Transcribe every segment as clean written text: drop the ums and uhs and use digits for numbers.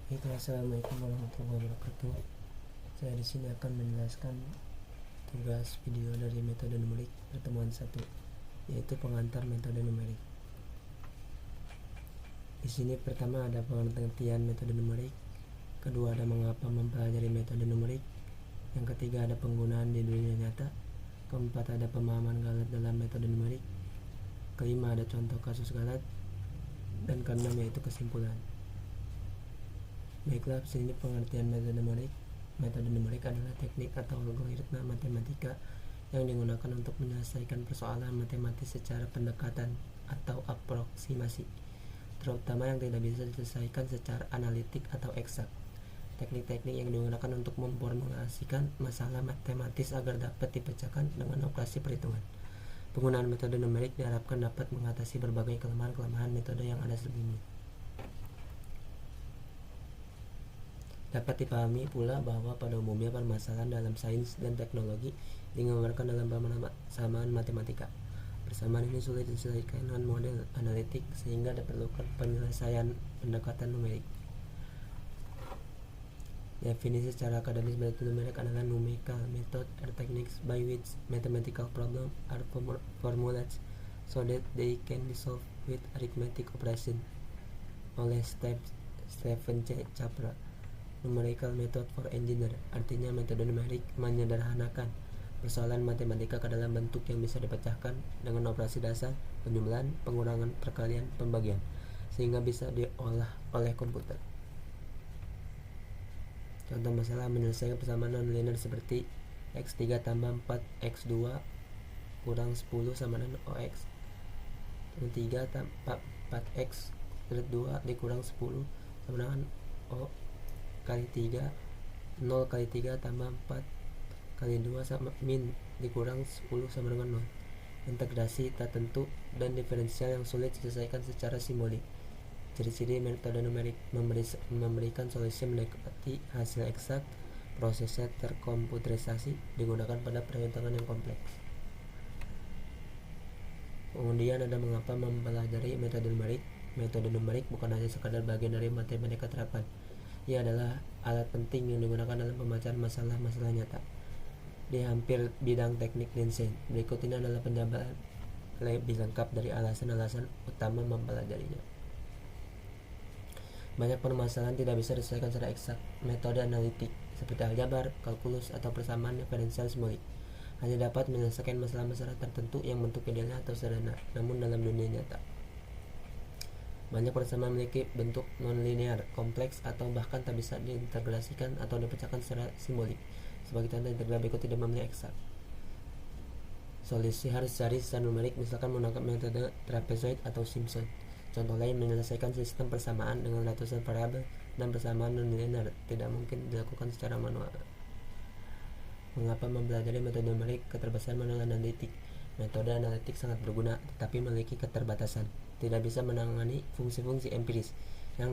Assalamualaikum warahmatullahi wabarakatuh. Saya di sini akan menjelaskan tugas video dari metode numerik pertemuan 1, yaitu pengantar metode numerik. Di sini pertama ada pengertian metode numerik, kedua ada mengapa mempelajari metode numerik, yang ketiga ada penggunaan di dunia nyata, keempat ada pemahaman galat dalam metode numerik, kelima ada contoh kasus galat, dan keenam yaitu kesimpulan. Baiklah, sini pengertian metode numerik. Metode numerik adalah teknik atau algoritma matematika yang digunakan untuk menyelesaikan persoalan matematis secara pendekatan atau aproksimasi, terutama yang tidak bisa diselesaikan secara analitik atau eksak. Teknik-teknik yang digunakan untuk memformulasikan masalah matematis agar dapat dipecahkan dengan operasi perhitungan. Penggunaan metode numerik diharapkan dapat mengatasi berbagai kelemahan-kelemahan metode yang ada sebelumnya. Dapat dipahami pula bahwa pada umumnya permasalahan dalam sains dan teknologi digambarkan dalam persamaan matematika. Persamaan ini sulit diselesaikan dengan model analitik sehingga diperlukan penyelesaian pendekatan numerik. Definisi secara akademis metode numerik adalah numerical method or techniques by which mathematical problems are formulated so that they can be solved with arithmetic operation, oleh Stephen C. Capra. Numerical method for engineer artinya metode numerik menyederhanakan persoalan matematika ke dalam bentuk yang bisa dipecahkan dengan operasi dasar, penjumlahan, pengurangan, perkalian, pembagian, sehingga bisa diolah oleh komputer. Contoh masalah menyelesaikan persamaan nonlinear seperti x3 tambah 4x2 kurang 10 sama dengan OX. 3 tambah 4x 2 dikurang 10 sama dengan O kali 3, 0 kali 3 tambah 4 kali 2 sama min dikurang 10 sama dengan 0. Integrasi tak tentu dan diferensial yang sulit diselesaikan secara simbolik. Ciri-ciri metode numerik memberikan solusi mendekati hasil eksak, prosesnya terkomputerisasi, digunakan pada perhitungan yang kompleks. Kemudian ada mengapa mempelajari metode numerik. Metode numerik bukan hanya sekadar bagian dari matematika terapan. Ia adalah alat penting yang digunakan dalam pemecahan masalah-masalah nyata di hampir bidang teknik dan sains. Berikut ini adalah penjabaran lebih lengkap dari alasan-alasan utama mempelajarinya. Banyak permasalahan tidak bisa diselesaikan secara eksak. Metode analitik seperti aljabar, kalkulus, atau persamaan diferensial simbolik hanya dapat menyelesaikan masalah-masalah tertentu yang bentuk idealnya atau sederhana, namun dalam dunia nyata banyak persamaan memiliki bentuk nonlinear, kompleks, atau bahkan tak bisa diintegrasikan atau dipecahkan secara simbolik. Sebagai contoh, integral berikut tidak memiliki eksak. Solusi harus cari secara numerik, misalkan menggunakan metode trapezoid atau Simpson. Contoh lain, menyelesaikan sistem persamaan dengan ratusan variabel dan persamaan nonlinear tidak mungkin dilakukan secara manual. Mengapa mempelajari metode numerik? Keterbatasan manual analitik. Metode analitik sangat berguna, tetapi memiliki keterbatasan. Tidak bisa menangani fungsi-fungsi empiris yang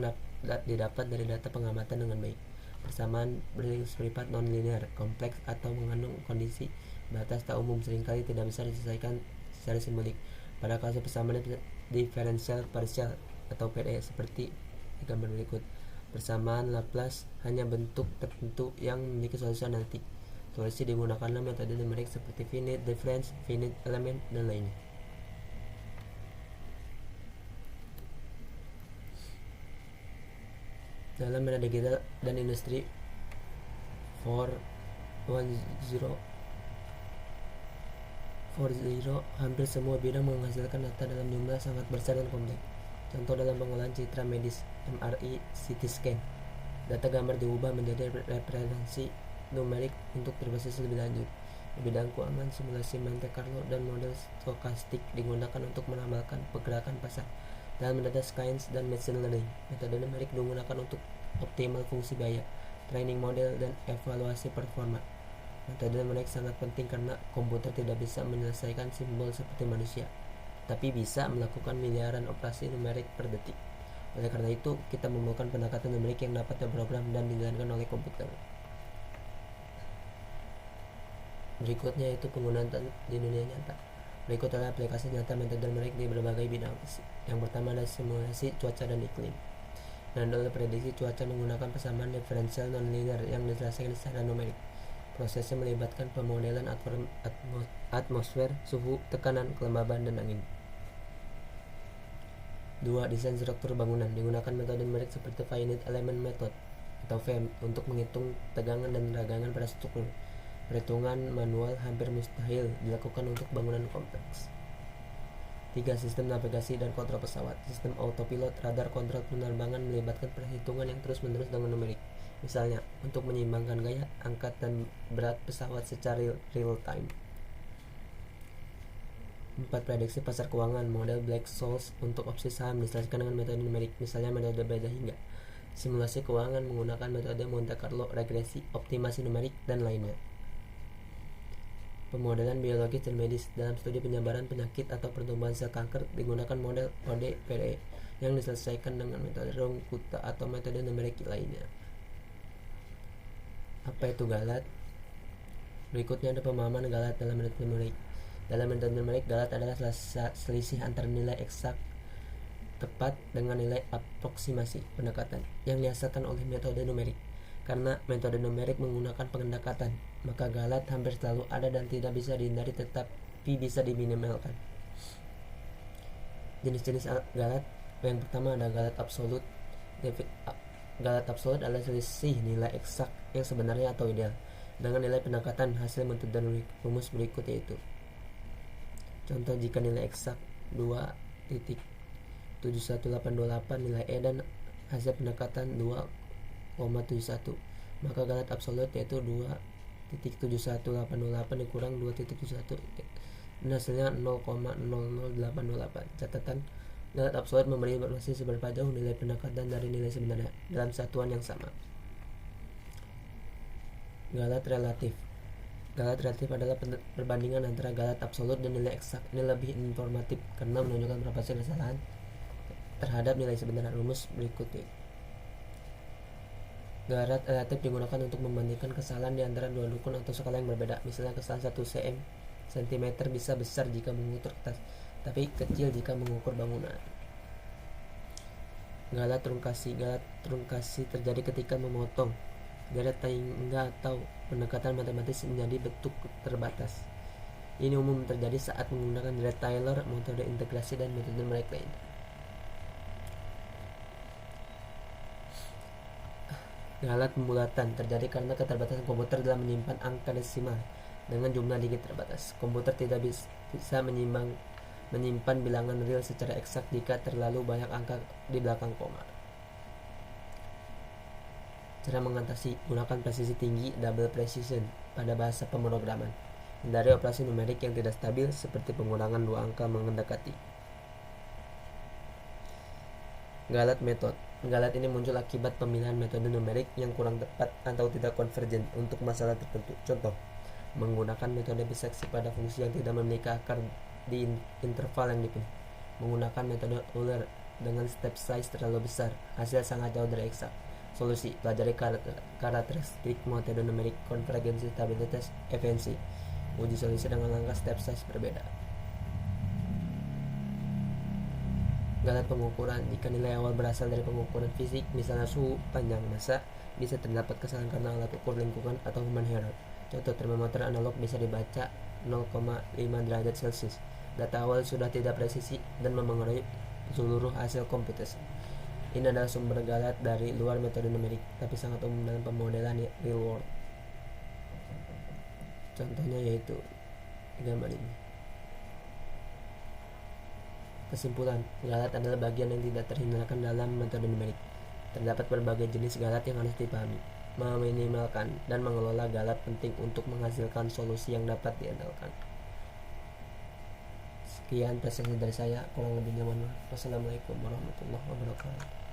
didapat dari data pengamatan dengan baik. Persamaan bersifat non-linear, kompleks, atau mengandung kondisi batas tak umum seringkali tidak bisa diselesaikan secara simbolik. Pada kasus persamaan diferensial parsial atau PDE seperti di gambar berikut, persamaan Laplace hanya bentuk tertentu yang memiliki solusi analitik. Solusi digunakanlah metode numerik seperti finite difference, finite element, dan lainnya. Dalam era digital dan industri 4.0, hampir semua bidang menghasilkan data dalam jumlah sangat besar dan kompleks. Contoh dalam pengolahan citra medis, MRI, CT scan, data gambar diubah menjadi representasi numerik untuk berbasis lebih lanjut. Di bidang keuangan, simulasi Monte Carlo dan model stokastik digunakan untuk meramalkan pergerakan pasar. Dalam data science dan machine learning, metode numerik digunakan untuk optimal fungsi biaya, training model, dan evaluasi performa. Metode numerik sangat penting karena komputer tidak bisa menyelesaikan simbol seperti manusia, tapi bisa melakukan miliaran operasi numerik per detik. Oleh karena itu, kita memerlukan pendekatan numerik yang dapat diprogram dan dijalankan oleh komputer. Berikutnya yaitu penggunaan di dunia nyata. Berikut adalah aplikasi nyata metode numerik di berbagai bidang. Yang pertama adalah simulasi cuaca dan iklim. Adalah prediksi cuaca menggunakan persamaan diferensial nonlinear yang diselesaikan secara numerik. Prosesnya melibatkan pemodelan atmosfer, suhu, tekanan, kelembaban, dan angin. 2. Desain struktur bangunan. Digunakan metode numerik seperti Finite Element Method atau FEM untuk menghitung tegangan dan ragangan pada struktur. Perhitungan manual hampir mustahil dilakukan untuk bangunan kompleks. 3. Sistem navigasi dan kontrol pesawat. Sistem autopilot radar kontrol penerbangan melibatkan perhitungan yang terus-menerus dengan numerik. Misalnya, untuk menyeimbangkan gaya, angkat, dan berat pesawat secara real time. 4. Prediksi pasar keuangan. Model Black-Scholes untuk opsi saham diselesaikan dengan metode numerik, misalnya metode beda hingga. Simulasi keuangan menggunakan metode Monte Carlo, regresi, optimasi numerik, dan lainnya. Pemodelan biologis dan medis. Dalam studi penyebaran penyakit atau pertumbuhan sel kanker digunakan model OD-PDE yang diselesaikan dengan metode Runge-Kutta atau metode numerik lainnya. Apa itu galat? Berikutnya ada pemahaman galat dalam metode numerik. Dalam metode numerik, galat adalah selisih antara nilai eksak tepat dengan nilai aproksimasi pendekatan yang dihasilkan oleh metode numerik. Karena metode numerik menggunakan pendekatan, maka galat hampir selalu ada dan tidak bisa dihindari, tetapi bisa diminimalkan. Jenis-jenis galat. Yang pertama ada galat absolut. Galat absolut adalah selisih nilai eksak yang sebenarnya atau ideal dengan nilai pendekatan hasil metode rumus berikut, yaitu contoh, jika nilai eksak 2.71828 nilai E dan hasil pendekatan 2,71, maka galat absolut yaitu 2.71828 dikurang 2.71 dan hasilnya 0,00828. Catatan, galat absolut memberi informasi seberapa jauh nilai pendekatan dari nilai sebenarnya dalam satuan yang sama. Galat relatif. Galat relatif adalah perbandingan antara galat absolut dan nilai eksak. Ini lebih informatif karena menunjukkan proporsi kesalahan terhadap nilai sebenarnya. Rumus berikutnya. Galat relatif digunakan untuk membandingkan kesalahan di antara dua dukun atau skala yang berbeda. Misalnya kesalahan 1 cm bisa besar jika mengukur kertas, tapi kecil jika mengukur bangunan. Galat trunkasi. Galat trunkasi terjadi ketika memotong garet tangga atau pendekatan matematis menjadi bentuk terbatas. Ini umum terjadi saat menggunakan garet Taylor, metode integrasi, dan metode numerik lain. Galat pembulatan terjadi karena keterbatasan komputer dalam menyimpan angka desimal dengan jumlah digit terbatas. Komputer tidak bisa menyimpan bilangan real secara eksak jika terlalu banyak angka di belakang koma. Cara mengatasi: gunakan presisi tinggi, double precision pada bahasa pemrograman. Hindari operasi numerik yang tidak stabil seperti pengurangan dua angka mendekati. Galat method. Galat ini muncul akibat pemilihan metode numerik yang kurang tepat atau tidak konvergen untuk masalah tertentu. Contoh, menggunakan metode biseksi pada fungsi yang tidak memiliki akar di interval yang dipilih. Menggunakan metode Euler dengan step size terlalu besar, hasil sangat jauh dari eksak. Solusi: pelajari karakteristik metode numerik, konvergensi, stabilitas, evensi. Uji solusi dengan langkah step size berbeda. Galat pengukuran. Jika nilai awal berasal dari pengukuran fisik, misalnya suhu, panjang, massa, bisa terdapat kesalahan karena alat ukur lingkungan atau human error. Contoh, termometer analog bisa dibaca 0,5 derajat Celcius. Data awal sudah tidak presisi dan mempengaruhi seluruh hasil komputasi. Ini adalah sumber galat dari luar metode numerik, tapi sangat umum dalam pemodelan real world. Contohnya yaitu gambar ini. Kesimpulan, galat adalah bagian yang tidak terhindarkan dalam metode numerik. Terdapat berbagai jenis galat yang harus dipahami. Meminimalkan dan mengelola galat penting untuk menghasilkan solusi yang dapat diandalkan. Sekian presentasi dari saya, kurang lebihnya mohon maaf. Wassalamualaikum warahmatullahi wabarakatuh.